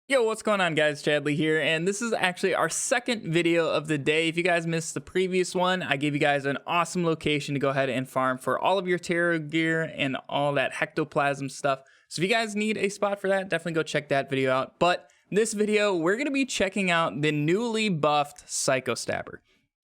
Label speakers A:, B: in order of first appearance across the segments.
A: Yo, what's going on, guys? Chadley here, and this is actually our second video of the day. If you guys missed the previous one, I gave you guys an awesome location to go ahead and farm for all of your tarot gear and all that hectoplasm stuff. So if you guys need a spot for that, definitely go check that video out. But this video, we're going to be checking out the newly buffed Psycho Stabber.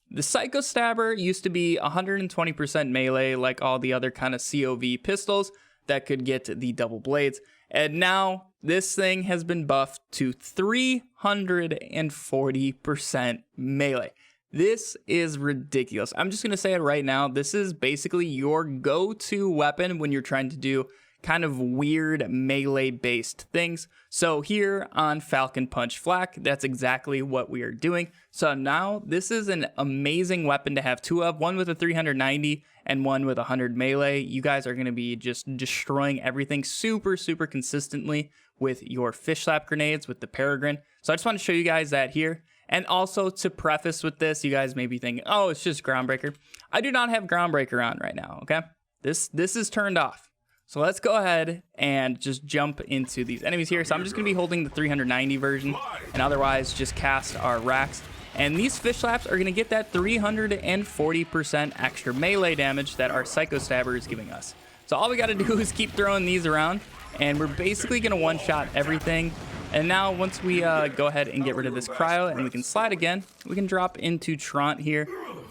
A: The Psycho Stabber used to be 120% melee like all the other kind of COV pistols that could get the double blades. And now this thing has been buffed to 340% melee. This is ridiculous. I'm just going to say it right now. This is basically your go-to weapon when you're trying to do kind of weird melee-based things. So here on Falcon Punch Flak, that's exactly what we are doing. So now this is an amazing weapon to have two of, one with a 390 and one with 100 melee. You guys are going to be just destroying everything super consistently with your fish slap grenades with the Peregrine. So I just want to show you guys that here. And also to preface with this, you guys may be thinking, oh, it's just Groundbreaker. I do not have Groundbreaker on right now, okay? This is turned off. So let's go ahead and just jump into these enemies here. So I'm just going to be holding the 390 version and otherwise just cast our racks. And these fish slaps are going to get that 340% extra melee damage that our Psycho Stabber is giving us. So all we got to do is keep throwing these around and we're basically going to one-shot everything. And now once we go ahead and get rid of this cryo and we can slide again, we can drop into Trant here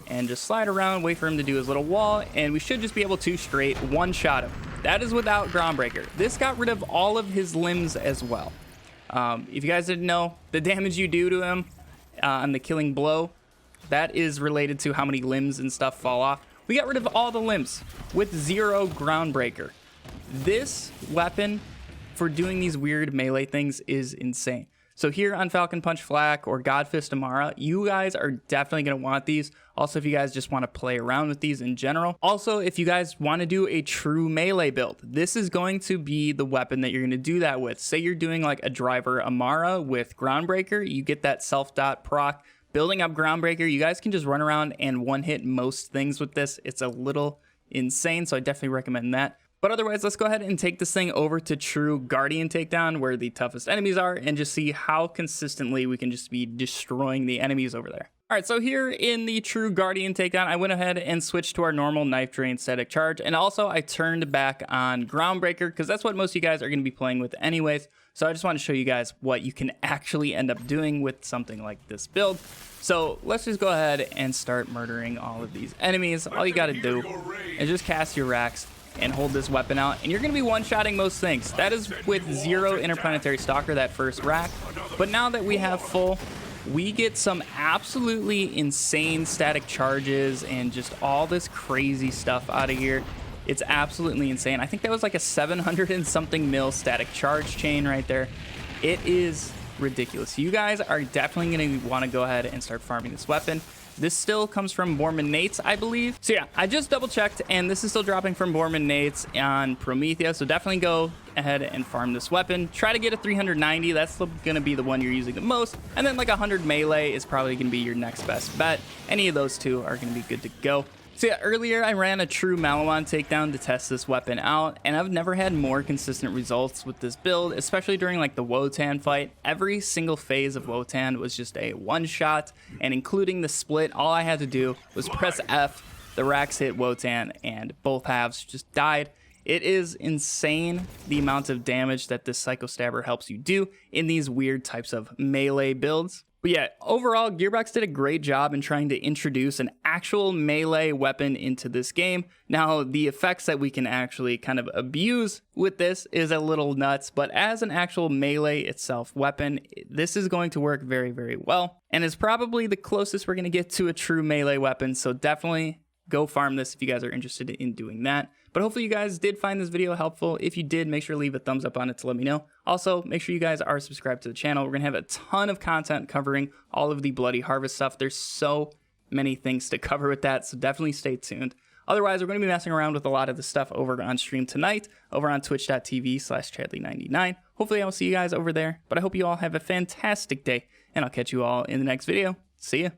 A: and just slide around, wait for him to do his little wall, and we should just be able to straight one-shot him. That is without Groundbreaker. This got rid of all of his limbs as well. If you guys didn't know, the damage you do to him on the killing blow, that is related to how many limbs and stuff fall off. We got rid of all the limbs with 0 Groundbreaker. This weapon for doing these weird melee things is insane. So here on Falcon Punch Flak or Godfist Amara, you guys are definitely going to want these. Also, if you guys just want to play around with these in general. Also, if you guys want to do a true melee build, this is going to be the weapon that you're going to do that with. Say you're doing like a driver Amara with Groundbreaker, you get that self-dot proc. Building up Groundbreaker, you guys can just run around and one-hit most things with this. It's a little insane, so I definitely recommend that. But otherwise, let's go ahead and take this thing over to true Guardian Takedown, where the toughest enemies are, and just see how consistently we can just be destroying the enemies over there. All right, so here in the true Guardian Takedown, I went ahead and switched to our normal Knife Drain Static Charge, and also I turned back on Groundbreaker, because that's what most of you guys are going to be playing with anyways. So I just want to show you guys what you can actually end up doing with something like this build. So let's just go ahead and start murdering all of these enemies. All you got to do is just cast your racks and hold this weapon out, and you're going to be one-shotting most things. That is with 0 Interplanetary Stalker, that first rack. But now that we have full, we get some absolutely insane static charges and just all this crazy stuff out of here. It's absolutely insane. I think that was like a 700 and something mil static charge chain right there. It is ridiculous. You guys are definitely going to want to go ahead and start farming this weapon. This still comes from Borman Nates, I believe. So yeah, I just double checked, and this is still dropping from Borman Nates on Promethea. So definitely go ahead and farm this weapon. Try to get a 390. That's going to be the one you're using the most. And then like 100 melee is probably going to be your next best bet. Any of those two are going to be good to go. So yeah, earlier I ran a true Malawan takedown to test this weapon out, and I've never had more consistent results with this build, especially during like the Wotan fight. Every single phase of Wotan was just a one-shot, and including the split, all I had to do was press F, the racks hit Wotan, and both halves just died. It is insane the amount of damage that this Psycho Stabber helps you do in these weird types of melee builds. But yeah, overall, Gearbox did a great job in trying to introduce an actual melee weapon into this game. Now, the effects that we can actually kind of abuse with this is a little nuts, but as an actual melee itself weapon, this is going to work very well, and is probably the closest we're going to get to a true melee weapon, so definitely go farm this if you guys are interested in doing that. But hopefully you guys did find this video helpful. If you did, make sure to leave a thumbs up on it to let me know. Also, make sure you guys are subscribed to the channel. We're going to have a ton of content covering all of the Bloody Harvest stuff. There's so many things to cover with that, so definitely stay tuned. Otherwise, we're going to be messing around with a lot of the stuff over on stream tonight, over on twitch.tv/Chadley99. Hopefully I'll see you guys over there, but I hope you all have a fantastic day, and I'll catch you all in the next video. See ya.